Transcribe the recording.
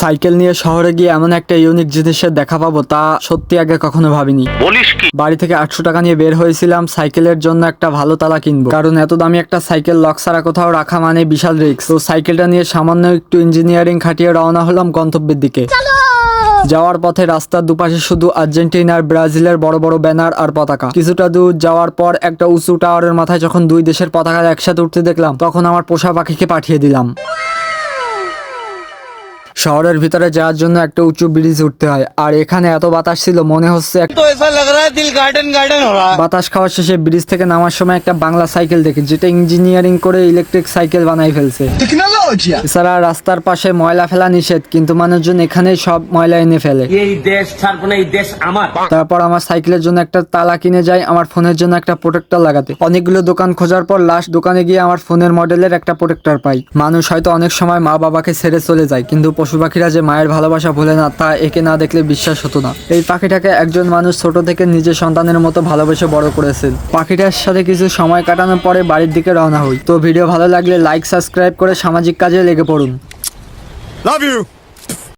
Cycle নিয়ে শহরে গিয়ে এমন একটা ইউনিক জিনিসের দেখা পাবো তা সত্যি আগে কখনো ভাবিনি। বাড়ি থেকে 800 টাকা নিয়ে বের হয়েছিলাম সাইকেলের জন্য একটা ভালো তালা কিনবো, কারণ এত দামি একটা সাইকেল লক ছাড়া কোথাও রাখা মানে বিশাল রিস্ক। তো সাইকেলটা নিয়ে সামান্য একটু ইঞ্জিনিয়ারিং খাটিয়ে রওনা হলাম গন্তব্যের দিকে। যাওয়ার পথে রাস্তার দুপাশে শুধু আর্জেন্টিনা আর ব্রাজিলের বড় বড় ব্যানার আর পতাকা। কিছুটা দূর যাওয়ার পর একটা উঁচু টাওয়ারের মাথায় যখন দুই দেশের পতাকা একসাথে উঠতে দেখলাম, তখন আমার পোষা পাখিকে পাঠিয়ে দিলাম। শহরের ভিতরে যাওয়ার জন্য একটা উঁচু ব্রিজ উঠতে হয়, আর এখানে এত বাতাস ছিল মনে হচ্ছে বাতাস খাওয়ার শেষে ব্রিজ থেকে নামার সময় একটা বাংলা সাইকেল দেখি, যেটা ইঞ্জিনিয়ারিং করে ইলেকট্রিক সাইকেল বানাই ফেলছে। এছাড়া রাস্তার পাশে ময়লা ফেলা নিষেধ, কিন্তু মানুষজন এখানেই সব ময়লা এনে ফেলে। এই দেশ ছাড়বো না, এই দেশ আমার। তারপর আমার সাইকেলের জন্য একটা তালা কিনে যাই, আমার ফোনের জন্য একটা প্রোটেক্টর লাগাতে। অনেকগুলো দোকান খোঁজার পর লাস্ট দোকানে গিয়ে আমার ফোনের মডেলের একটা প্রোটেক্টর পাই। মানুষ হয়তো অনেক সময় মা বাবাকে ছেড়ে চলে যায়, কিন্তু পশু পাখিরা যে মায়ের ভালোবাসা ভোলে না তা একে না দেখলে বিশ্বাস হতো না। এই পাখিটাকে একজন মানুষ ছোট থেকে নিজের সন্তানের মতো ভালোবেসে বড় করেছেন। পাখিটার সাথে কিছু সময় কাটানোর পরে বাড়ির দিকে রওনা হই। তো ভিডিও ভালো লাগলে লাইক সাবস্ক্রাইব করে সামাজিক কাজে লেগে পড়ুন। Love you.